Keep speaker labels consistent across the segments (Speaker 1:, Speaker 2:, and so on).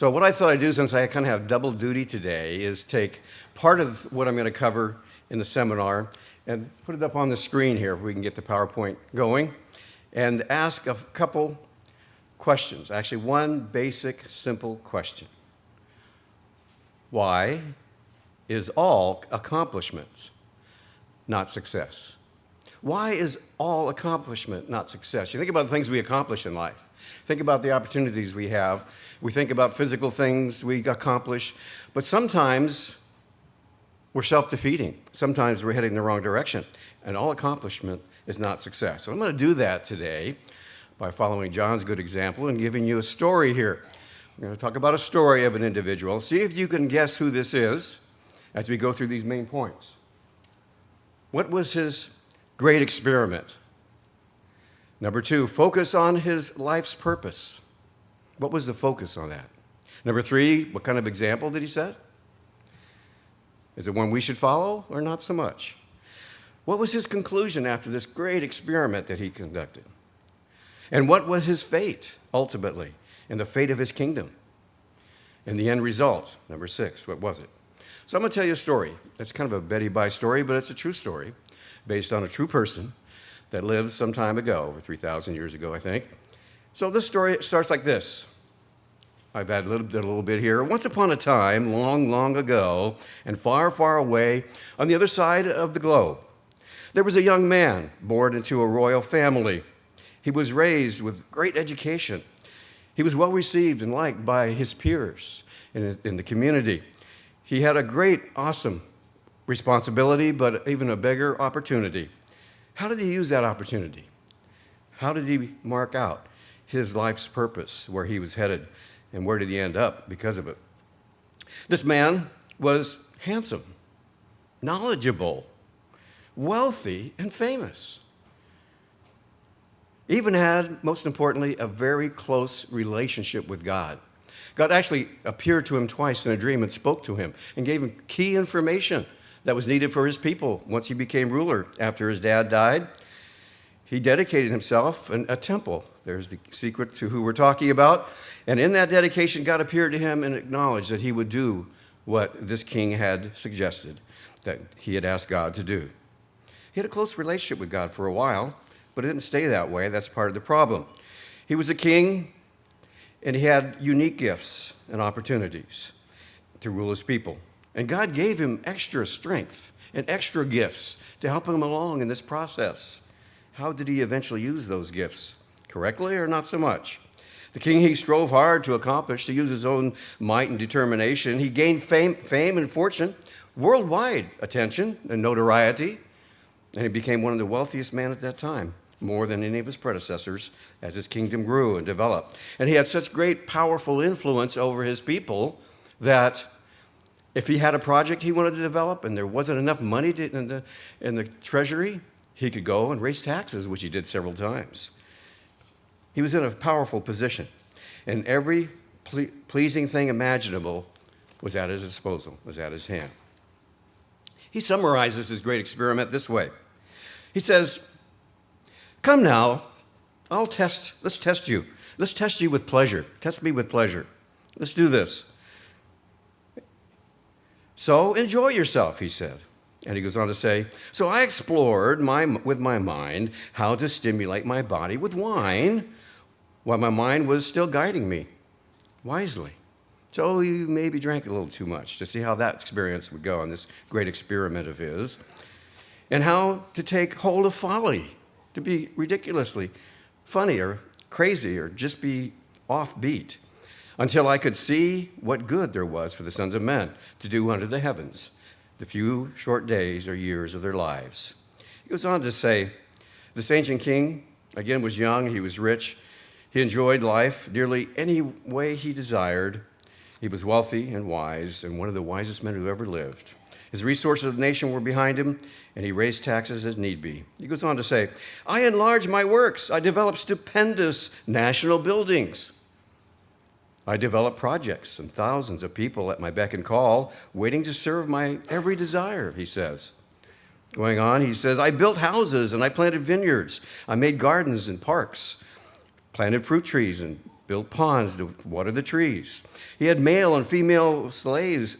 Speaker 1: So what I thought I'd do, since I kind of have double duty today, is take part of what I'm going to cover in the seminar and put it up on the screen here if we can get the PowerPoint going, and ask a couple questions. Actually, one basic, simple question. Why is all accomplishments not success? Why is all accomplishment not success? You think about the things we accomplish in life. Think about the opportunities we have. We think about physical things we accomplish, but sometimes we're self-defeating. Sometimes we're heading the wrong direction, and all accomplishment is not success. So I'm going to do that today by following John's good example and giving you a story here. We're going to talk about a story of an individual. See if you can guess who this is as we go through these main points. What was his great experiment? Number 2, focus on his life's purpose. What was the focus on that? Number 3, what kind of example did he set? Is it one we should follow or not so much? What was his conclusion after this great experiment that he conducted? And what was his fate, ultimately, and the fate of his kingdom? And the end result, number 6, what was it? So I'm going to tell you a story. It's kind of a Betty Bye story, but it's a true story based on a true person that lived some time ago, over 3,000 years ago, I think. So this story starts like this. I've added a little bit here. Once upon a time, long, long ago, and far, far away on the other side of the globe, there was a young man born into a royal family. He was raised with great education. He was well received and liked by his peers in the community. He had a great, awesome responsibility, but even a bigger opportunity. How did he use that opportunity? How did he mark out his life's purpose, where he was headed, and where did he end up because of it? This man was handsome, knowledgeable, wealthy, and famous. Even had, most importantly, a very close relationship with God. God actually appeared to him twice in a dream and spoke to him and gave him key information that was needed for his people once he became ruler after his dad died. He dedicated himself in a temple. There's the secret to who we're talking about. And in that dedication, God appeared to him and acknowledged that he would do what this king had suggested, that he had asked God to do. He had a close relationship with God for a while, but it didn't stay that way. That's part of the problem. He was a king, and he had unique gifts and opportunities to rule his people. And God gave him extra strength and extra gifts to help him along in this process. How did he eventually use those gifts? Correctly or not so much? The king he strove hard to accomplish, to use his own might and determination. He gained fame and fortune, worldwide attention and notoriety, and he became one of the wealthiest men at that time, more than any of his predecessors as his kingdom grew and developed. And he had such great, powerful influence over his people that if he had a project he wanted to develop and there wasn't enough money in the treasury, he could go and raise taxes, which he did several times. He was in a powerful position, and every pleasing thing imaginable was at his disposal, was at his hand. He summarizes his great experiment this way. He says, "Come now, let's test you. Let's test you with pleasure. Test me with pleasure. Let's do this. So enjoy yourself," he said. And he goes on to say, "So I explored with my mind how to stimulate my body with wine while my mind was still guiding me wisely." So he maybe drank a little too much to see how that experience would go on this great experiment of his, and how to take hold of folly, to be ridiculously funny or crazy or just be offbeat, until I could see what good there was for the sons of men to do under the heavens, the few short days or years of their lives. He goes on to say, this ancient king, again, was young, he was rich, he enjoyed life nearly any way he desired. He was wealthy and wise, and one of the wisest men who ever lived. His resources of the nation were behind him, and he raised taxes as need be. He goes on to say, I enlarged my works. I developed stupendous national buildings. I developed projects and thousands of people at my beck and call, waiting to serve my every desire, he says. Going on, he says, I built houses and I planted vineyards. I made gardens and parks, planted fruit trees and built ponds to water the trees. He had male and female slaves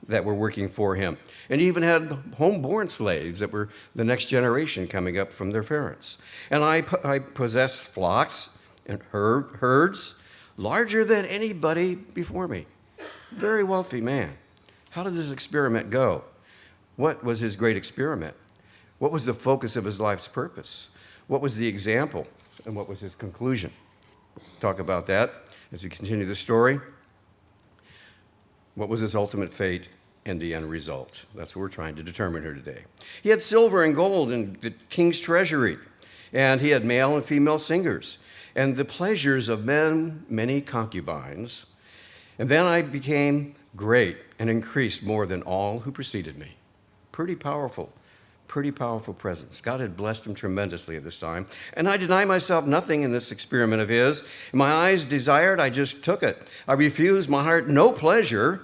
Speaker 1: that were working for him. And he even had homeborn slaves that were the next generation coming up from their parents. And I possessed flocks and herds larger than anybody before me. Very wealthy man. How did this experiment go? What was his great experiment? What was the focus of his life's purpose? What was the example? And what was his conclusion? Talk about that as we continue the story. What was his ultimate fate and the end result? That's what we're trying to determine here today. He had silver and gold in the king's treasury, and he had male and female singers, and the pleasures of many concubines. And then I became great and increased more than all who preceded me. Pretty powerful presence. God had blessed him tremendously at this time. And I deny myself nothing in this experiment of his. My eyes desired, I just took it. I refused my heart no pleasure.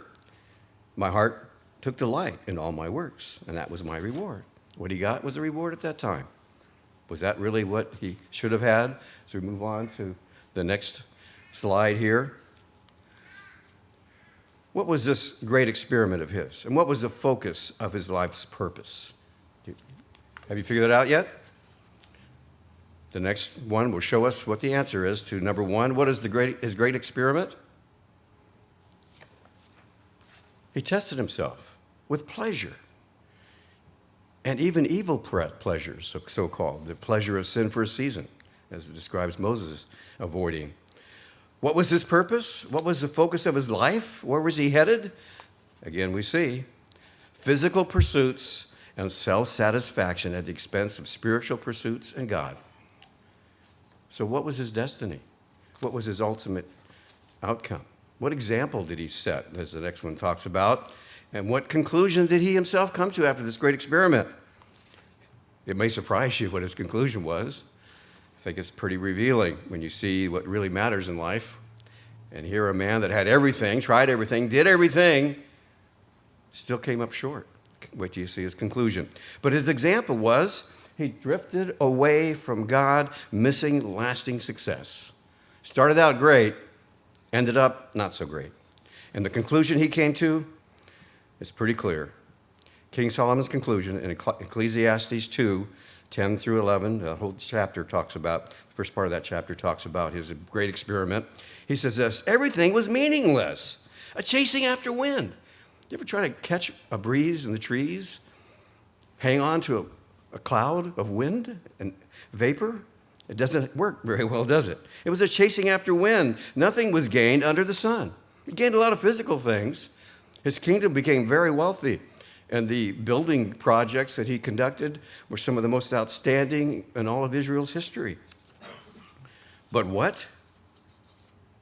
Speaker 1: My heart took delight in all my works, and that was my reward. What he got was a reward at that time. Was that really what he should have had? So we move on to the next slide here. What was this great experiment of his? And what was the focus of his life's purpose? Have you figured it out yet? The next one will show us what the answer is to number one. What is his great experiment? He tested himself with pleasure, and even evil pleasures, so-called, the pleasure of sin for a season, as it describes Moses avoiding. What was his purpose? What was the focus of his life? Where was he headed? Again, we see physical pursuits and self-satisfaction at the expense of spiritual pursuits and God. So what was his destiny? What was his ultimate outcome? What example did he set, as the next one talks about? And what conclusion did he himself come to after this great experiment? It may surprise you what his conclusion was. I think it's pretty revealing when you see what really matters in life. And here a man that had everything, tried everything, did everything, still came up short. Wait till you see his conclusion. But his example was he drifted away from God, missing lasting success. Started out great, ended up not so great. And the conclusion he came to is pretty clear. King Solomon's conclusion in Ecclesiastes 2, 10 through 11, the whole chapter talks about, the first part of that chapter talks about his great experiment. He says this: everything was meaningless, a chasing after wind. You ever try to catch a breeze in the trees? Hang on to a cloud of wind and vapor? It doesn't work very well, does it? It was a chasing after wind. Nothing was gained under the sun. He gained a lot of physical things. His kingdom became very wealthy, and the building projects that he conducted were some of the most outstanding in all of Israel's history. But what?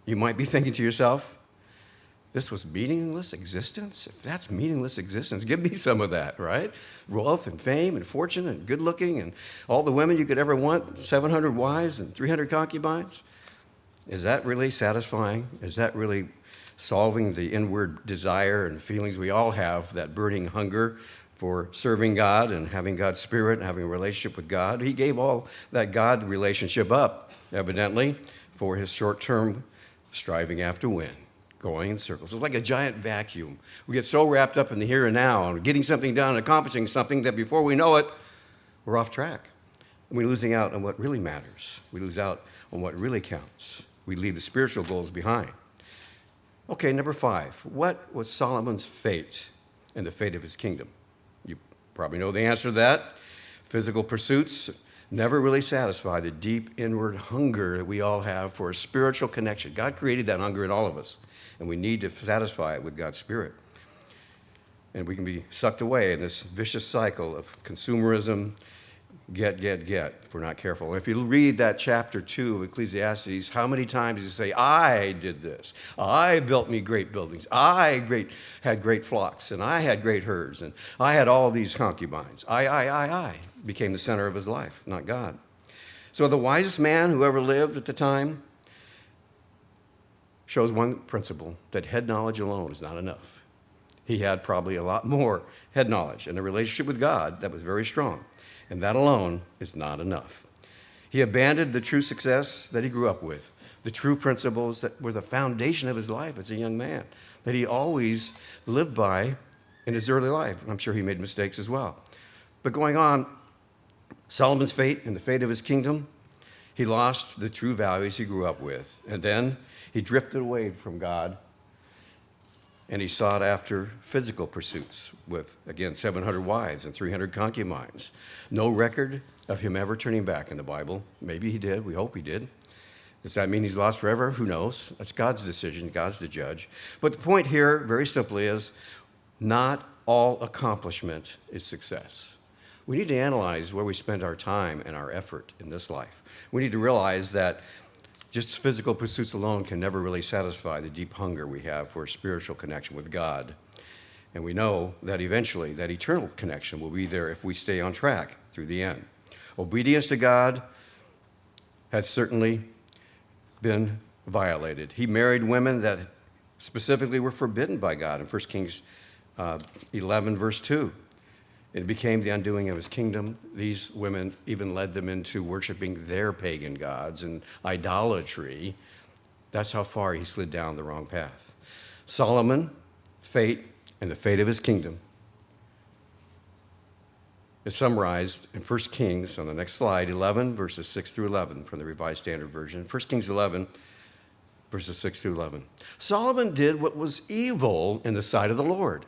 Speaker 1: You might be thinking to yourself, this was meaningless existence? If that's meaningless existence, give me some of that, right? Wealth and fame and fortune and good looking and all the women you could ever want, 700 wives and 300 concubines. Is that really satisfying? Is that really solving the inward desire and feelings we all have, that burning hunger for serving God and having God's Spirit and having a relationship with God? He gave all that God relationship up, evidently, for his short-term striving after wind. Going in circles. It's like a giant vacuum. We get so wrapped up in the here and now and getting something done and accomplishing something that before we know it, we're off track. And we're losing out on what really matters. We lose out on what really counts. We leave the spiritual goals behind. Okay, number 5. What was Solomon's fate and the fate of his kingdom? You probably know the answer to that. Physical pursuits never really satisfy the deep inward hunger that we all have for a spiritual connection. God created that hunger in all of us, and we need to satisfy it with God's Spirit. And we can be sucked away in this vicious cycle of consumerism, get, if we're not careful. If you read that chapter 2 of Ecclesiastes, how many times does it say, I did this, I built me great buildings, I had great flocks, and I had great herds, and I had all these concubines. I became the center of his life, not God. So the wisest man who ever lived at the time shows one principle, that head knowledge alone is not enough. He had probably a lot more head knowledge and a relationship with God that was very strong, and that alone is not enough. He abandoned the true success that he grew up with the true principles that were the foundation of his life as a young man, that he always lived by in his early life. I'm sure he made mistakes as well. But going on, Solomon's fate and the fate of his kingdom, he lost the true values he grew up with. And then he drifted away from God, and he sought after physical pursuits with, again, 700 wives and 300 concubines. No record of him ever turning back in the Bible. Maybe he did. We hope he did. Does that mean he's lost forever? Who knows? That's God's decision. God's the judge. But the point here, very simply, is not all accomplishment is success. We need to analyze where we spend our time and our effort in this life. We need to realize that just physical pursuits alone can never really satisfy the deep hunger we have for a spiritual connection with God. And we know that eventually that eternal connection will be there if we stay on track through the end. Obedience to God had certainly been violated. He married women that specifically were forbidden by God in 1 Kings 11, verse 2. It became the undoing of his kingdom. These women even led them into worshiping their pagan gods and idolatry. That's how far he slid down the wrong path. Solomon, fate, and the fate of his kingdom is summarized in 1 Kings, on the next slide, 11, verses 6 through 11 from the Revised Standard Version. 1 Kings 11, verses 6 through 11. Solomon did what was evil in the sight of the Lord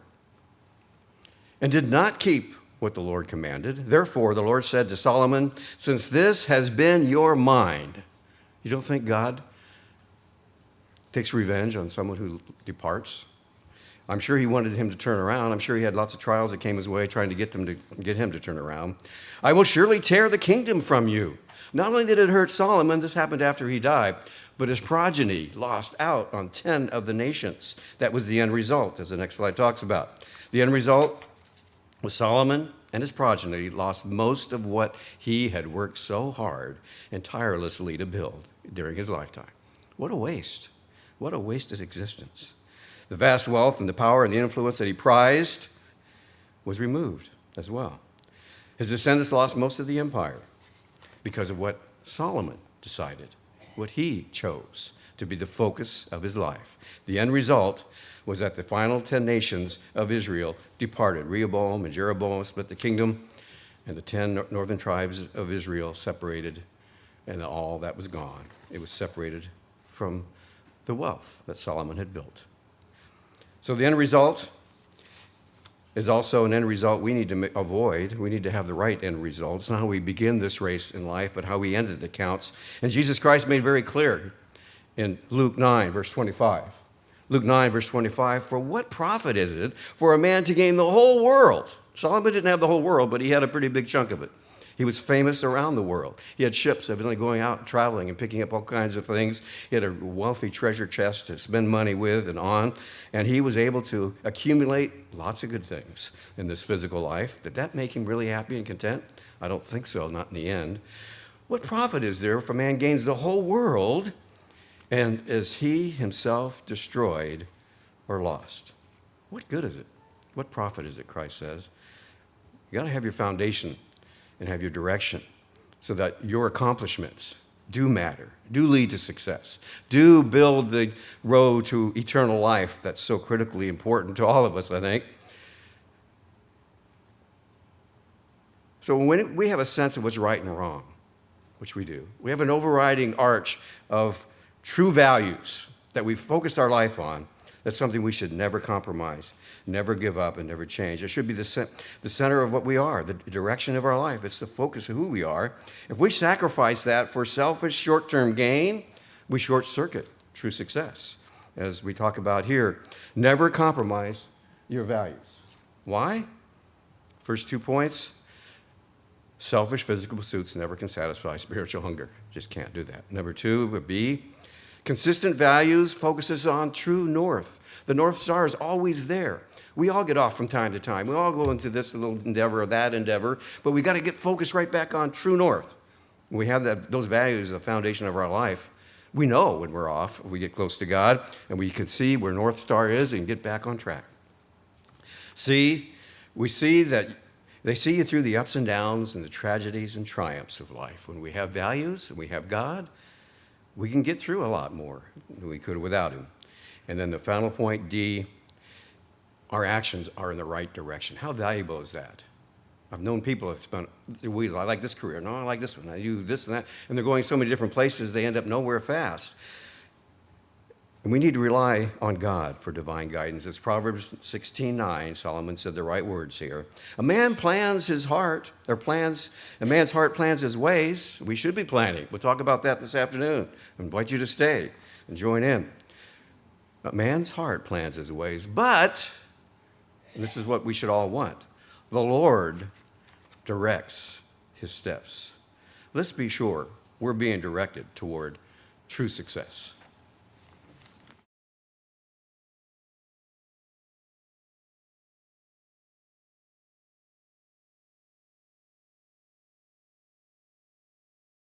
Speaker 1: and did not keep what the Lord commanded. Therefore, the Lord said to Solomon, since this has been your mind, you don't think God takes revenge on someone who departs? I'm sure he wanted him to turn around. I'm sure he had lots of trials that came his way trying to get him to turn around. I will surely tear the kingdom from you. Not only did it hurt Solomon, this happened after he died, but his progeny lost out on 10 of the nations. That was the end result, as the next slide talks about. The end result was Solomon and his progeny lost most of what he had worked so hard and tirelessly to build during his lifetime. What a waste. What a wasted existence. The vast wealth and the power and the influence that he prized was removed as well. His descendants lost most of the empire because of what Solomon decided, what he chose to be the focus of his life. The end result was that the final 10 nations of Israel departed. Rehoboam and Jeroboam split the kingdom, and the 10 northern tribes of Israel separated, and all that was gone. It was separated from the wealth that Solomon had built. So the end result is also an end result we need to avoid. We need to have the right end result. It's not how we begin this race in life, but how we end it that counts. And Jesus Christ made very clear in Luke 9, verse 25. Luke 9, verse 25, for what profit is it for a man to gain the whole world? Solomon didn't have the whole world, but he had a pretty big chunk of it. He was famous around the world. He had ships evidently going out and traveling and picking up all kinds of things. He had a wealthy treasure chest to spend money with and on. And he was able to accumulate lots of good things in this physical life. Did that make him really happy and content? I don't think so, not in the end. What profit is there if a man gains the whole world and is he himself destroyed or lost? What good is it? What profit is it, Christ says? You got to have your foundation and have your direction so that your accomplishments do matter, do lead to success, do build the road to eternal life that's so critically important to all of us, I think. So when we have a sense of what's right and wrong, which we do, we have an overriding arch of true values that we've focused our life on. That's something we should never compromise, never give up, and never change. It should be the center of what we are, the direction of our life. It's the focus of who we are. If we sacrifice that for selfish short-term gain, we short-circuit true success. As we talk about here, never compromise your values. Why? First 2 points, selfish physical pursuits never can satisfy spiritual hunger. Just can't do that. Number 2 would be consistent values focuses on true north. The North Star is always there. We all get off from time to time. We all go into this little endeavor or that endeavor, but we got to get focused right back on true north. When we have those values, the foundation of our life, we know when we're off, we get close to God, and we can see where North Star is and get back on track. We see that they see you through the ups and downs and the tragedies and triumphs of life. When we have values and we have God, we can get through a lot more than we could without him. And then the final point, D, our actions are in the right direction. How valuable is that? I've known people who have spent their weeks, I like this career, no, I like this one, I do this and that, and they're going so many different places, they end up nowhere fast. And we need to rely on God for divine guidance. It's Proverbs 16:9. Solomon said the right words here. A man's heart plans his ways. We should be planning. We'll talk about that this afternoon. I invite you to stay and join in. A man's heart plans his ways, but, and this is what we should all want, the Lord directs his steps. Let's be sure we're being directed toward true success.